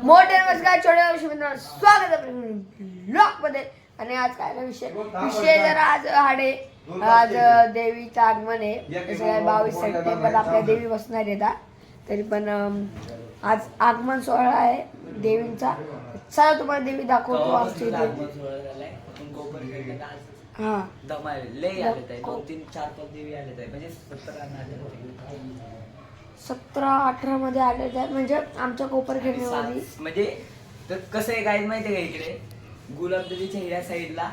मोठे नमस्कार छोट्या मित्रांनो, स्वागत आहे ब्लॉग मध्ये. आणि आज काय ना विषय जरा आज हाडे आज देवीचं आगमन आहे. 22 सप्टेंबर आपल्या देवी बसणार येतात. तरी पण आज आगमन सोहळा आहे देवींचा. चला तुम्हाला देवी दाखवतो आमच्या इथे. हा लय आले 2-3-4 देवी आले म्हणजे 17-18 मध्ये आले आहेत. म्हणजे आमच्या कोपरखेडण्यामध्ये म्हणजे तर कसं आहे काय माहिती आहे का, इकडे गुलाबदेवीच्या ह्या साईडला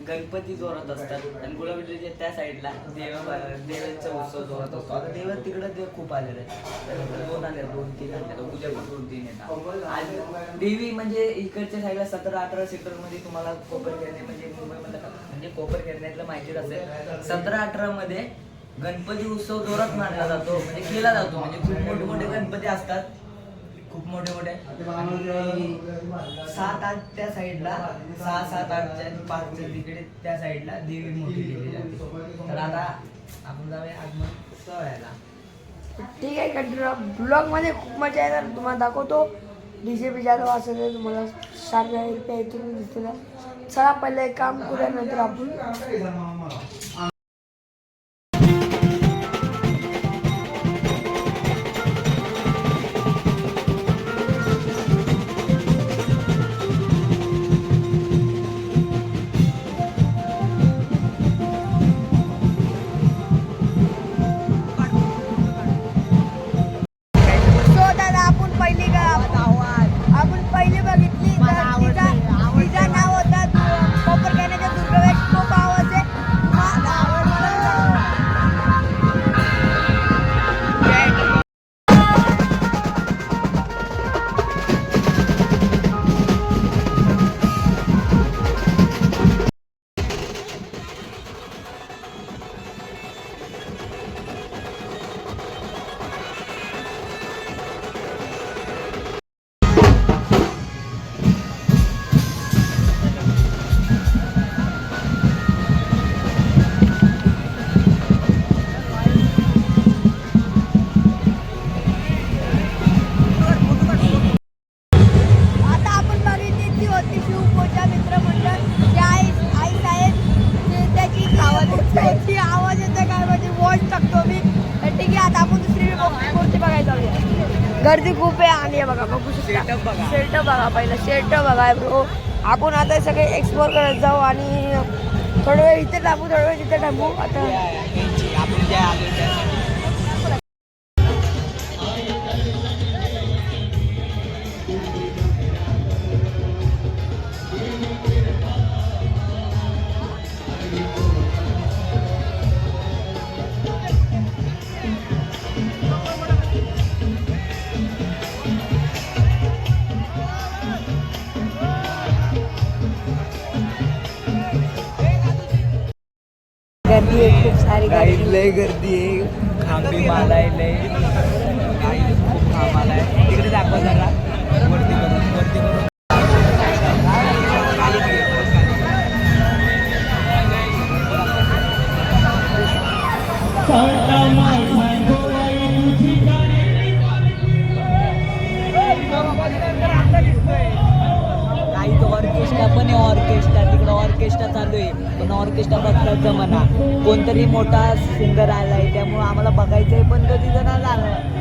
गणपती जोरात असतात आणि गुलाबदेवीच्या त्या साईडला देवांचा उत्सव जोरात असतो. आता देव तिकडे देव खूप आलेले आहेत. 2 आले 2-3 आले, उद्या पण 2-3 येतात. आणि देवी म्हणजे इकडच्या साईडला 17-18 सेक्टर मध्ये तुम्हाला कोपरखेडणे म्हणजे मुंबईमध्ये म्हणजे कोपरखेडण्यातलं माहितीच असेल. 17-18 मध्ये गणपती उत्सव जोरात मानला जातो, म्हणजे केला जातो. म्हणजे खूप मोठे मोठे गणपती असतात, खूप मोठे मोठे. 7-8 त्या साईडला 6-7-8 5 तिकडे त्या साईडला देवी मोठी केली जाते. तर आता आपण जाऊया आगमन सोहळ्याला. ठीक आहे. कंटिन्यू ब्लॉग मध्ये खूप मजा येणार. तुम्हाला दाखवतो डीजे बी जातो असेल तुम्हाला 4 रुपये इथून दिसतील. चला पहिलं एक काम करूया, नंतर आपण पहिली बघितली तिचं नाव होतं कोपरखेडण्याच्या दुर्गवेश. खूप आवाज आहे. आवाज येतो काय म्हणजे वॉच टाकतो मी. ठीक आहे, आता आपण दुसरी मूर्ती बघायला जाऊया. गर्दी खूप आहे. आणि बघा बघू शकता शर्ट बघा, पहिला शर्ट बघा ब्रो. आपण आता सगळे एक्सप्लोर करत जाऊ आणि थोडा वेळ इथे थांबू, थोडा वेळ तिथे थांबू. आता गर्दी आहे, खूप सारी लय गर्दी आहे. खांबी माल आहे, लय खूप खांब आलाय. तिकडे दाखवा जरा वरती करून काही तो ऑर्केस्ट्रा पण आहे. ऑर्केस्ट्रा तिकडं ऑर्केस्ट्रा चालू आहे, पण ऑर्केस्ट्रा बघताच म्हणा कोणतरी मोठा सिंगर आलाय, त्यामुळं आम्हाला बघायचंय. पण तो तिथं नाही झालं.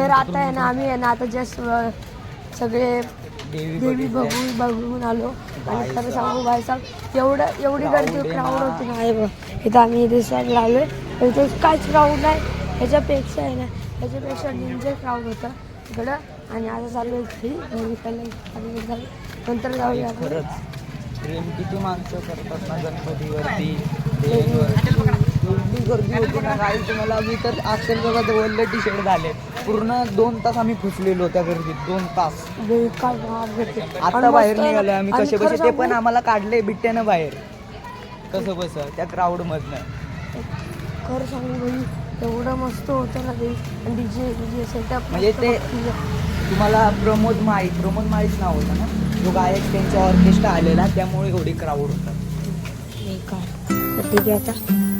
तर आता आहे ना आम्ही आहे ना आता जस्ट सगळे देवी बघून आलो आणि खरं सांगू भाई साहेब एवढी गर्दी क्राऊड होती ना आहे बघ इथं आम्ही इथे साईडला आलो आहे इथं काहीच क्राऊड नाही ह्याच्यापेक्षा आहे ना ह्याच्यापेक्षा डेंजर क्राऊड होतं इकडं आणि आता चालू आहे घरी पहिलं नंतर जाऊया खरंच प्रेम किती माणसं करतात ना गणपतीवरती एवढी गर्दी होती ना काही तुम्हाला मी तर अक्षरशः वल्ल टी शर्ट झाले पूर्ण 2 तास आम्ही फुसलेलो त्या गर्दीत 2 तास आता बाहेर निघालो आम्ही कसे बसे ते पण आम्हाला काढले बिट्ट्यानं बाहेर कसं बस त्या क्राऊड मधनं खरं सांगू भाई एवढं मस्त होतं ना ते डीजे सेटअप म्हणजे ते तुम्हाला प्रमोद माळीच नाव होतं ना जो गायक त्यांच्या ऑर्केस्ट्रा आलेला त्यामुळे एवढी क्राऊड होतात ठीक आहे आता